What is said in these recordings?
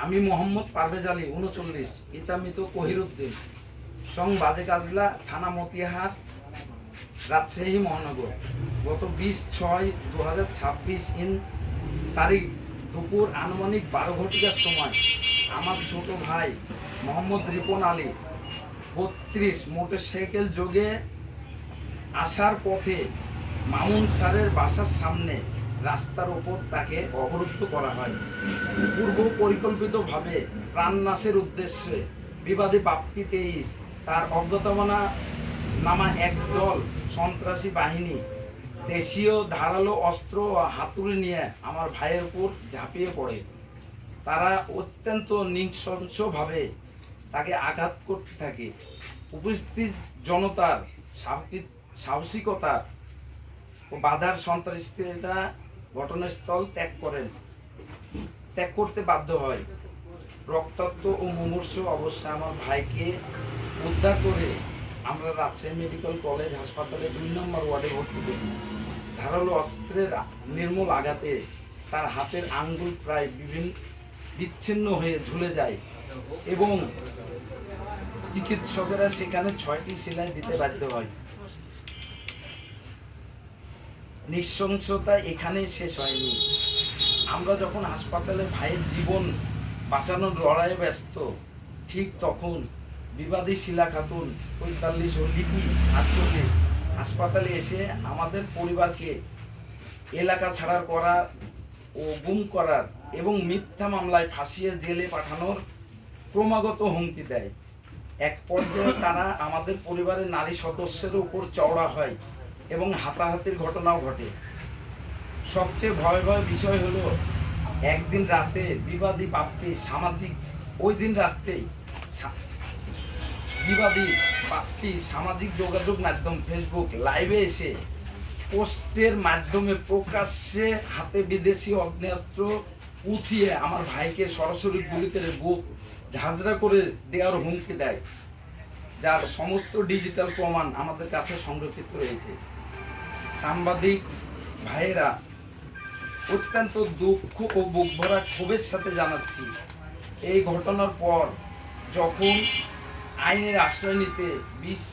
আমি মোহাম্মদ পারভেজ আলী ৩৯, পিতা মৃত কহিরুদ্দিন, সং বাজে কাজলা, থানা মতিহার, রাজশাহী মহানগর। গত 20/6/2026 তারিখ দুপুর আনুমানিক 12 ঘটিকার সময় আমার ছোট ভাই মোহাম্মদ রিপন আলী 32 মোটরসাইকেল যোগে আসার পথে মামুন স্যারের বাসার সামনে রাস্তার ওপর তাকে অবরুদ্ধ করা হয়। পূর্ব পরিকল্পিতভাবে প্রাণনাশের উদ্দেশ্যে বিবাদী বাপ্পি 23 তার অজ্ঞাতনামা নামা একদল সন্ত্রাসী বাহিনী দেশীয় ধারালো অস্ত্র ও হাতুড়ি নিয়ে আমার ভাইয়ের উপর ঝাঁপিয়ে পড়ে। তারা অত্যন্ত নৃশংসভাবে তাকে আঘাত করতে থাকে। উপস্থিত জনতার সাহসিকতার ও বাধার সন্ত্রাসীরা ঘটনাস্থল ত্যাগ করতে বাধ্য হয়। রক্তাক্ত ও মুমূর্ষ অবস্থায় আমার ভাইকে উদ্ধার করে আমরা রাজশাহী মেডিকেল কলেজ হাসপাতালে 2 নম্বর ওয়ার্ডে ভর্তি করি। ধারালো অস্ত্রের নির্মূল আঘাতে তার হাতের আঙ্গুল প্রায় বিচ্ছিন্ন হয়ে ঝুলে যায় এবং চিকিৎসকেরা সেখানে 6টি সেলাই দিতে বাধ্য হয়। নৃশংসতা এখানে শেষ হয়নি। আমরা যখন হাসপাতালে ভাইয়ের জীবন বাঁচানোর লড়াইয়ে ব্যস্ত, ঠিক তখন বিবাদী শিলা খাতুন 45 ও লিপি 48 হাসপাতালে এসে আমাদের পরিবারকে এলাকা ছাড়ার করা ও গুম করার এবং মিথ্যা মামলায় ফাঁসিয়ে জেলে পাঠানোর ক্রমাগত হুমকি দেয়। এক পর্যায়ে তারা আমাদের পরিবারের নারী সদস্যের উপর চওড়া হয় এবং হাতাহাতির ঘটনাও ঘটে। সবচেয়ে ভয়াবহ বিষয় হলো একদিন রাতে বিবাদী বাপ্পি সামাজিক যোগাযোগ মাধ্যম ফেসবুক লাইভে এসে পোস্টের মাধ্যমে প্রকাশ্যে হাতে বিদেশি অগ্নেয়াস্ত্র উঠিয়ে আমার ভাইকে সরাসরি গুলি করে বুক ঝাঁঝরা করে দেওয়ার হুমকি দেয়, যার সমস্ত ডিজিটাল প্রমাণ আমাদের কাছে সংরক্ষিত রয়েছে। সাংবাদিক ভাইয়েরা অত্যন্ত দুঃখ ও বুক ভরা ক্ষোভের সাথে জানাচ্ছি, এই ঘটনার পর যখন আইনের আশ্রয় নিতে 20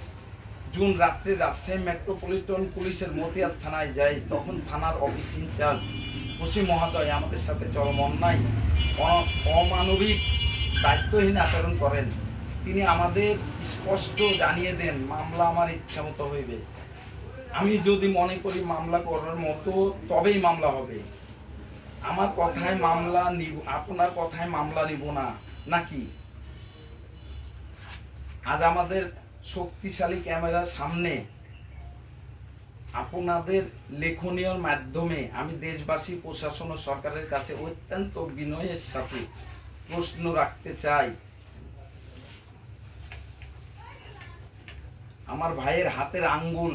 জুন রাত্রে রাজশাহী মেট্রোপলিটন পুলিশের মতিহার থানায় যাই, তখন থানার অফিস ইনচার্জ ওসি মহোদয় আমাদের সাথে চরম অন্যায় অমানবিক দায়িত্বহীন আচরণ করেন। তিনি আমাদের স্পষ্ট জানিয়ে দেন, মামলা আমার ইচ্ছা মতো হইবে। আমি যদি মনে করি মামলা করার মতো তবেই মামলা হবে। আমার কথায় মামলা নিব, আপনার কথায় মামলা নিব না নাকি? আজ আমাদের শক্তিশালী ক্যামেরার সামনে আপনাদের লেখনীয় মাধ্যমে আমি দেশবাসী, প্রশাসন ও সরকারের কাছে অত্যন্ত বিনয়ের সাথে প্রশ্ন রাখতে চাই। আমার ভাইয়ের হাতের আঙ্গুল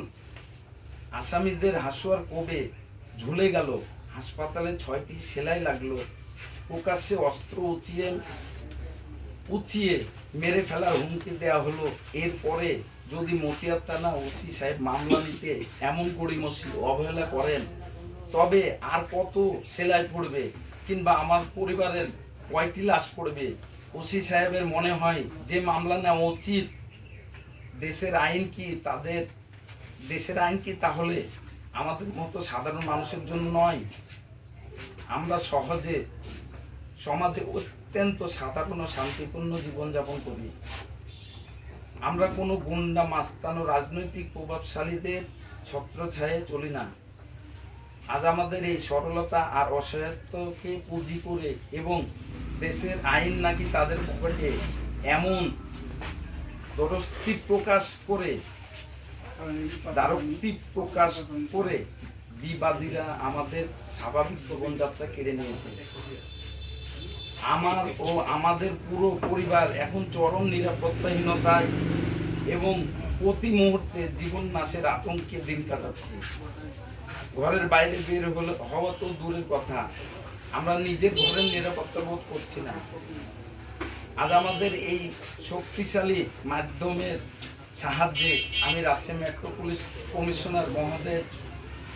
আসামিদের হাসুয়ার কোবে ঝুলে গেল, হাসপাতালে 6টি সেলাই লাগলো, প্রকাশ্যে অস্ত্র উঁচিয়ে মেরে ফেলার হুমকি দেওয়া হলো। এরপরে যদি মতিহার থানা ওসি সাহেব মামলা নিতে এমন গড়িমসি অবহেলা করেন, তবে আর কত সেলাই পড়বে কিংবা আমার পরিবারের কয়টি লাশ পড়বে? ওসি সাহেবের মনে হয় যে মামলা নেওয়া উচিত? দেশের আইন কি তাহলে আমাদের মতো সাধারণ মানুষের জন্য নয়? আমরা সমাজে অত্যন্ত সাধারণ ও শান্তিপূর্ণ জীবনযাপন করি। আমরা কোনো গুন্ডা মাস্তান ও রাজনৈতিক প্রভাবশালীদের ছত্রছায়ায় চলি না। আজ আমাদের এই সরলতা আর অসহায়ত্বকে পুঁজি করে এবং দেশের আইন নাকি তাদের পকেটে এমন দ্বারস্থি প্রকাশ করে বিবাদীরা আমাদের স্বাভাবিক জীবনযাত্রা কেড়ে নিয়েছে। আমার ও আমাদের পুরো পরিবার এখন চরম নিরাপত্তাহীনতায় এবং প্রতি মুহূর্তে জীবন নাশের আতঙ্কে দিন কাটাচ্ছি। ঘরের বাইরে বের হওয়া তো দূরের কথা, আমরা নিজের ঘরের নিরাপত্তা বোধ করছি না। আজ আমাদের এই শক্তিশালী মাধ্যমের সাহায্যে আমি রাজশাহী মেট্রো পুলিশ কমিশনার মহোদয়ের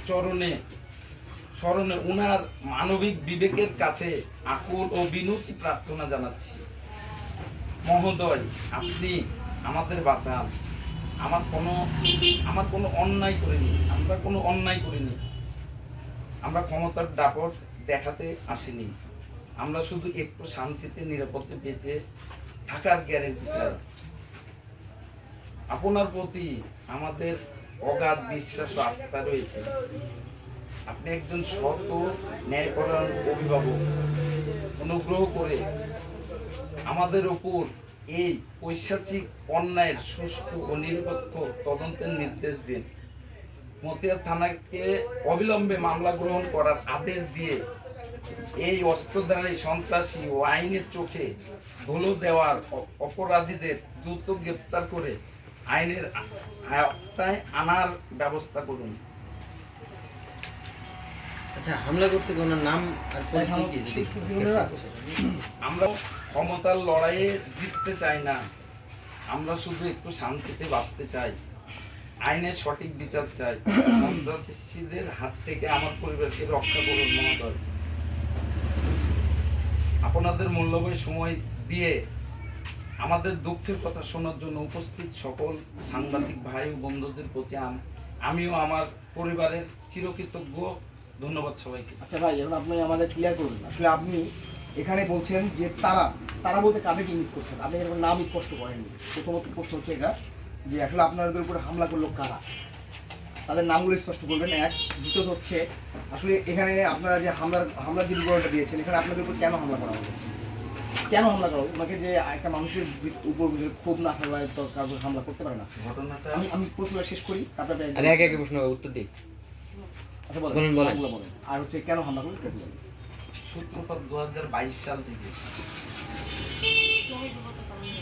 চরণে স্মরণে উনার মানবিক বিবেকের কাছে আকুল ও বিনতি প্রার্থনা জানাচ্ছি। মহোদয়, আপনি আমাদের বাঁচান। আমার কোনো অন্যায় করিনি, আমরা কোনো অন্যায় করিনি। আমরা ক্ষমতার দাপট দেখাতে আসিনি। আমরা শুধু একটু শান্তিতে নিরাপদে বেঁচে থাকার গ্যারেন্টি চাই। আপনার প্রতি আমাদের অগাধ বিশ্বাস ও আস্থা রয়েছে। আপনি একজন সৎ ও ন্যায়পরায়ণ অভিভাবক। অনুগ্রহ করে আমাদের উপর এই ঐশাচিক অন্যায়ের সুষ্ঠু ও নিরপেক্ষ তদন্তের নির্দেশ দিন। মতিয়ার থানাকে অবিলম্বে মামলা গ্রহণ করার আদেশ দিয়ে এই অস্ত্রধারী সন্ত্রাসী ও আইনের চোখে ধুলো দেওয়ার অপরাধীদের দ্রুত গ্রেপ্তার করে আইনের আওতায় আনার ব্যবস্থা করুন। আচ্ছা, হামলা করতে ওনার নাম আর পরিচয় কি যদি আমরা ক্ষমতার লড়াইয়ে জিততে চাই না, আমরা শুধু একটু শান্তিতে বাঁচতে চাই। আইনের সঠিক বিচার চাই। সন্ত্রাসীদের হাত থেকে আমার পরিবারকে রক্ষা করুন মহোদয়। আপনাদের মূল্যবান সময় দিয়ে আমাদের দুঃখের কথা শোনার জন্য উপস্থিত সকল সাংবাদিক ভাই ও বন্ধুদের প্রতি আমিও আমার পরিবারের চিরকৃতজ্ঞ। ধন্যবাদ সবাইকে। আচ্ছা ভাই, এখন আপনি আমাদের ক্লিয়ার করুন, আসলে আপনি এখানে বলছেন যে তারা বলতে কাদেরকে ইঙ্গিত করছেন? আপনি এরকম নাম স্পষ্ট করেননি। প্রথমত প্রশ্ন হচ্ছে এটা যে আসলে আপনাদের উপরে হামলা করলো কারা, তাদের নামগুলো স্পষ্ট করবেন। এক, দ্বিতীয়ত হচ্ছে আসলে এখানে আপনারা যে হামলার যে বিবরণটা দিয়েছেন, এখানে আপনাদের উপর কেন হামলা করা হলো? কেন হামলা করা হলো? ওনাকে যে একটা মানুষের উপর ক্ষোভ না ফেলায় তো কারোর হামলা করতে পারে না। ঘটনাটা আমি প্রশ্নটা শেষ করি, তারপরে আরে একে একে প্রশ্ন উত্তর দিই। আচ্ছা বলেন। বলেন। আর হচ্ছে কেন হামলা করলো? সূত্রপাত 2022 সাল থেকে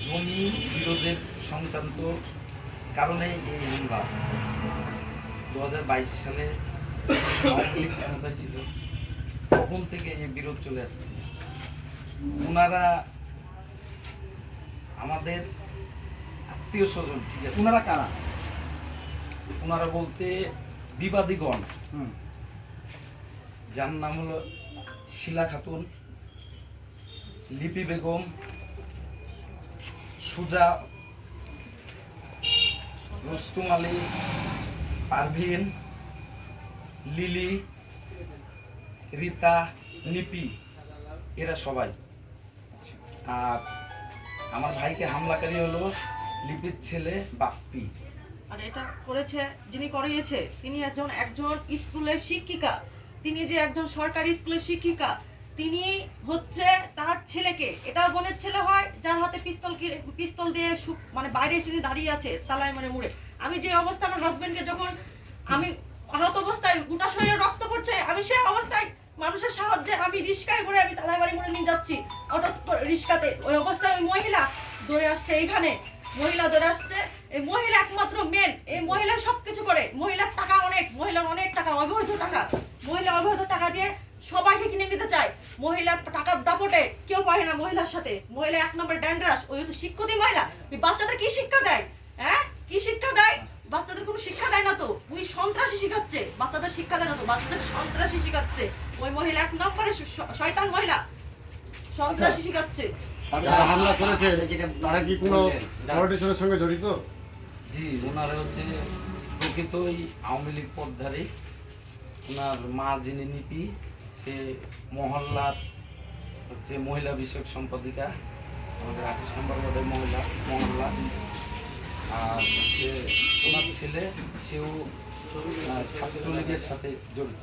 জমি বিরোধের সংক্রান্ত কারণে এই হামলা। 2022 সালে আওয়ামী লীগ ক্ষমতায় ছিল, তখন থেকে এই বিরোধ চলে আসছে। ওনারা আমাদের আত্মীয় স্বজন, ঠিক আছে? ওনারা কারা? ওনারা বলতে বিবাদীগণ, হুম, যার নাম হলো শিলা খাতুন, লিপি বেগম, সুজা, রুস্তুম আলী, পারভিন, লিলি, রীতা, নিপি, এরা সবাই। আর আমার ভাইকে হামলাকারী হলো লিপির ছেলে বাপ্পি। আর এটা করেছে, যিনি করিয়েছে তিনি একজন স্কুলের শিক্ষিকা। তিনি যে একজন সরকারি স্কুলের শিক্ষিকা, তিনি হচ্ছে তার ছেলেকে, এটা বোনের ছেলে হয় যার হাতে পিস্তল দিয়ে মানে বাইরে এসে দাঁড়িয়ে আছে তালায় মানে মুড়ে। আমি যে অবস্থা, আমার হাজবেন্ডকে যখন আমি আহত অবস্থায়, গোটা শরীরে রক্ত পড়ছে, আমি সেই অবস্থায় মানুষের সাহায্যে আমি রিস্কায় করে আমি তালায় বাড়ি মুড়ে নিয়ে যাচ্ছি অটো রিস্কাতে। ওই অবস্থায় ওই মহিলা দৌড়ে আসছে, এইখানে মহিলা দৌড়ে আসছে। এই মহিলা একমাত্র মেন, এই মহিলা সবকিছু করে। মহিলার টাকা অনেক, মহিলার অনেক টাকা, অবৈধ টাকা। মহিলা অবৈধ টাকা দিয়ে সবাইকে কিনে নিতে চায়। মহিলার টাকার দাপটে কেউ পারে না মহিলার সাথে। মহিলা এক নম্বর ড্যান্ড্রাস। ওই তো শিক্ষিত মহিলা, বাচ্চাদের কি শিক্ষা দেয়? হ্যাঁ, কি শিক্ষা দেয়? বাচ্চাদের কোনো শিক্ষা দেয় না তো, ওই সন্ত্রাসী শিখাচ্ছে। বাচ্চাদের শিক্ষা দেয় না তো, বাচ্চাদের সন্ত্রাসী শিখাচ্ছে। ওই মহিলা এক নম্বরে শয়তান মহিলা, সন্ত্রাসী শিখাচ্ছে। যারা হামলা করেছে তারা কি কোনো পলিটিশিয়ানের সঙ্গে জড়িত? জি, ওনারা হচ্ছে প্রকৃতই আওয়ামী লীগ পদধারী। ওনার মা যিনি নিপি, সে মহল্লার হচ্ছে মহিলা বিষয়ক সম্পাদিকা, আমাদের 28 নম্বর ওয়ার্ডের মহল্লা। আর হচ্ছে ওনার ছেলে, সেও ছাত্রলীগের সাথে জড়িত।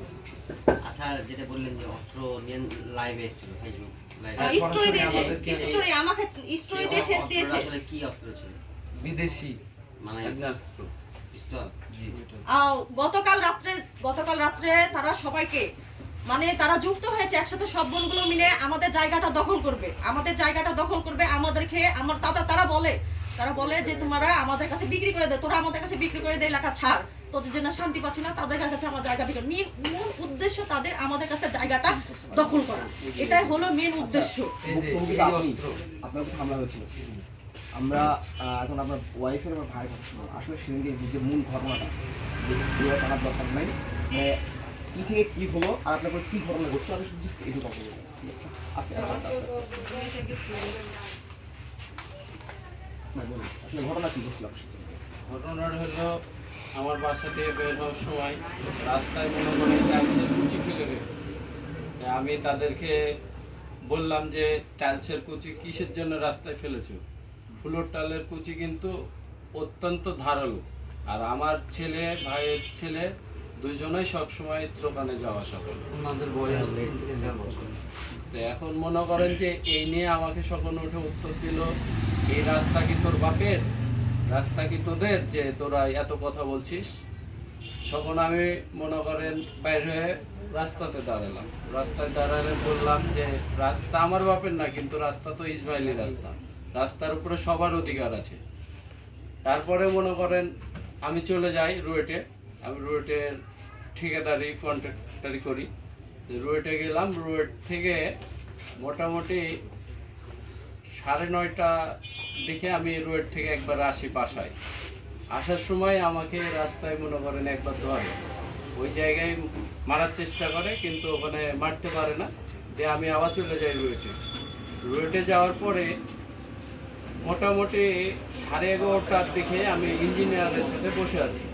আচ্ছা, যেটা বললেন যে অস্ত্র নিয়ে লাইভে এসেছিল, ফেসবুক লাইভে, স্টোরি দিয়েছে, স্টোরি আমাকে স্টোরি দিয়ে ঠেক দিয়েছে। আসলে কি অস্ত্র ছিল? বিদেশি মানে আগ্নেয়াস্ত্র, পিস্তল? জি। গতকাল রাত্রে তারা সবাইকে, মানে তারা যুক্ত হয়েছে একসাথে, সব বোনগুলো মিলে আমাদের জায়গাটা দখল করবে, আমাদেরকে তারা বলে যে তোমরা আমাদের কাছে বিক্রি করে দে, তোরা আমাদের কাছে বিক্রি করে দে, এলাকা ছাড়, তোদের জন্য শান্তি পাচ্ছি না, তাদের কাছে আমার জায়গা বিক্রি। মূল উদ্দেশ্য তাদের আমাদের কাছে জায়গাটা দখল করা, এটাই হলো মেন উদ্দেশ্য। আপনার উপর হামলা হয়েছিল, আমরা এখন আপনার ওয়াইফের আমার ভাই আসলে সেদিনকে যে মূল ঘটনাটা টানার দরকার নাই। কি থেকে কি হলো আর আপনার উপর কি ঘটনা ঘটছে আমি শুধু just এইটুকু কথা বলবো, ঠিক আছে? আস্তে আস্তে আস্তে আস্তে। এসে গেছিল। হ্যাঁ, বলুন। আসলে ঘটনা কি ঘটছিল আপনার সাথে? ঘটনাটা হলো আমার বাসা থেকে বের হওয়ার সময় রাস্তায় মনে করেন টাইলসের কুচি ফেলে গেছে। আমি তাদেরকে বললাম যে টাইলসের কুচি কিসের জন্য রাস্তায় ফেলেছো? ফ্লোর টাইলের কুচি কিন্তু অত্যন্ত ধারালো, আর আমার ছেলে ভাইয়ের ছেলে দুইজনেই সবসময় দোকানে যাওয়া আসা করে। ওনাদের বয়স 3 থেকে 4 বছর। তো এখন মনে করেন যে এই নিয়ে আমাকে সকালে উঠে উত্তর দিল, এই রাস্তা কি তোর বাপের, রাস্তা কি তোদের যে তোরা এত কথা বলছিস? তখন আমি মনে করেন বাইরে হয়ে রাস্তাতে দাঁড়ালাম। রাস্তায় দাঁড়ালে বললাম যে রাস্তা আমার বাপের না, কিন্তু রাস্তা তো ইসমাইলি রাস্তা, রাস্তার উপরে সবার অধিকার আছে। তারপরে মনে করেন আমি চলে যাই রুয়েটে। আমি রুয়েটের ঠিকাদারি কন্ট্রাক্টারি করি। রুয়েটে গেলাম। রুয়েট থেকে মোটামুটি 9:30 দিকে আমি রুয়েট থেকে একবার আসি বাসায়। আসার সময় আমাকে রাস্তায় মনে করেন একবার ধরে, ওই জায়গায় মারার চেষ্টা করে, কিন্তু ওখানে মারতে পারে না। দিয়ে আমি আবার চলে যাই রুয়েটে। রুয়েটে যাওয়ার পরে মোটামুটি 11:30টার দিকে আমি ইঞ্জিনিয়ারের সাথে বসে আছি।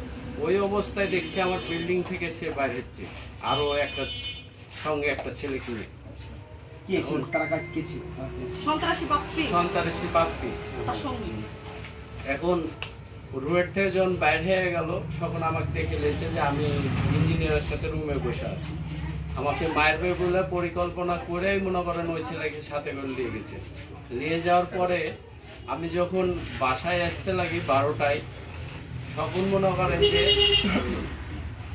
ওই অবস্থায় দেখছি আমার বিল্ডিং থেকে সে বাইরে হচ্ছে আরও একটা সঙ্গে একটা ছেলে কিনে কি ছিল তারা কাজ কি ছিল? সন্ত্রাসী বাপ্পি সন্ত্রাসী বাপ্পি। তার সঙ্গে এখন রুয়েট থেকে যখন বাইরে হয়ে গেল তখন আমাকে দেখে লেগেছে যে আমি ইঞ্জিনিয়ারের সাথে রুমে বসে আছি। আমাকে মারবে বলে পরিকল্পনা করেই মনে করেন ওই ছেলেকে সাথে করে নিয়ে গেছে। নিয়ে যাওয়ার পরে আমি যখন বাসায় আসতে লাগি 12টায়, তখন মনে করেন যে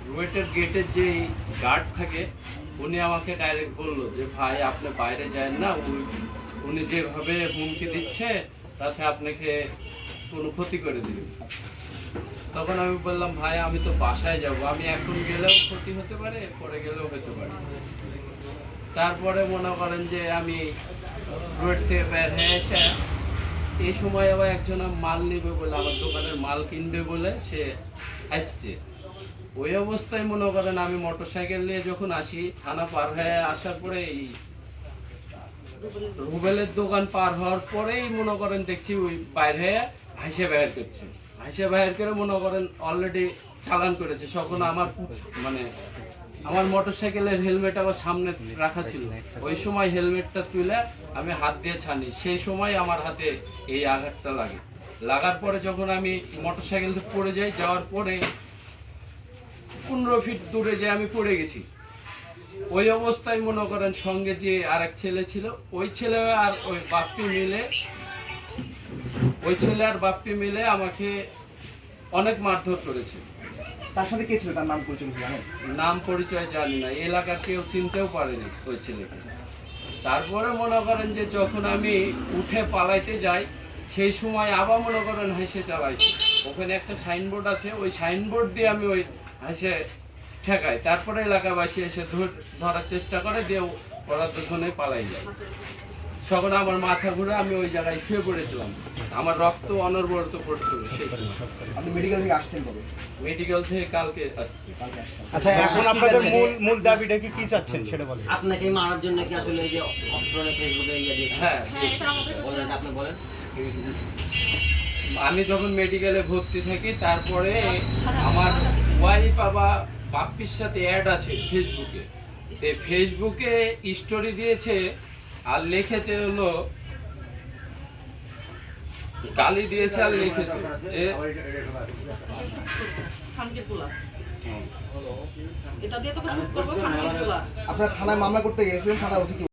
রুয়েটের গেটের যে গার্ড থাকে উনি আমাকে ডাইরেক্ট বললো যে ভাই আপনি বাইরে যান না, উনি যেভাবে হুমকি দিচ্ছে তাতে আপনাকে কোনো ক্ষতি করে দিবে। তখন আমি বললাম ভাই আমি তো বাসায় যাব, আমি এখন গেলেও ক্ষতি হতে পারে, পরে গেলেও হতে পারে। তারপরে মনে করেন যে আমি রোড থেকে বের হয়ে এসে এই সময় আবার একজন মাল নেবে বলে, আমার দোকানের মাল কিনবে বলে সে আসছে। ওই অবস্থায় মনে করেন আমি মোটরসাইকেল নিয়ে যখন আসি, থানা পার হয়ে আসার পরে এই রুবেলের দোকান পার হওয়ার পরেই মনে করেন দেখছি ওই বাইরে হাসে বাইর করছে। হাসে বাইর করে মনে করেন অলরেডি চালান করেছে। তখন আমার মানে আমার মোটরসাইকেলের হেলমেট আবার সামনে রাখা ছিল, ওই সময় হেলমেটটা তুলে আমি হাত দিয়ে ছানি, সেই সময় আমার হাতে এই আঘাতটা লাগে। লাগার পরে যখন আমি মোটরসাইকেল থেকে পড়ে যাই, যাওয়ার পরে 15 ফিট দূরে যে আমি পড়ে গেছি। ওই অবস্থায় মনে করেন সঙ্গে যে আরেক ছেলে ছিল, ওই ছেলে আর ওই বাপ্পি মিলে, ওই ছেলে আর বাপ্পি মিলে আমাকে অনেক মারধর করেছে। তার সাথে কে ছিল, তার নাম পরিচয় কি জানেন? নাম পরিচয় জানি না, এলাকার কেউ চিনতেও পারেনি ওই ছেলেকে। তারপরে মনে করেন যে যখন আমি উঠে পালাইতে যাই, সেই সময় আবার মনে করেন হেসে চালাইছি। ওখানে একটা সাইনবোর্ড আছে, ওই সাইনবোর্ড দিয়ে আমি ওই হেসে ঠেকাই। তারপরে এলাকাবাসী এসে ধরার চেষ্টা করে, দিয়ে ওরা দুজনে পালাই যায়। তখন আমার মাথা ঘুরে আমি ওই জায়গায় শুয়ে পড়েছিলাম, আমার রক্ত অনবরত পড়ছিল। সেই সময় আপনি মেডিকেল থেকে আসছেন কবে? মেডিকেল থেকে কালকে আসছি। কালকে আসছেন। আচ্ছা, এখন আপনাদের মূল দাবিটা কি চাচ্ছেন সেটা বলেন। আপনাকে মারার জন্য কি আসলে এই যে অস্ত্র ফেসবুকে ইয়ে দিয়েছে? হ্যাঁ, এটা আমাদের বলেন, আপনি বলেন। আমি যখন মেডিকেলে ভর্তি থাকি, তারপরে আমার ওয়াইফ বাবা বাপ্পির সাথে অ্যাড আছে ফেসবুকে। তো ফেসবুকে স্টোরি দিয়েছে আর লিখেছে হলো গালি দিয়েছে আর লিখেছে যে খানকে তোলা এটা দিয়ে তোকে শুট করবো খানকে তোলা আপনারা থানায় মামলা করতে গেছিলেন, থানা ওসি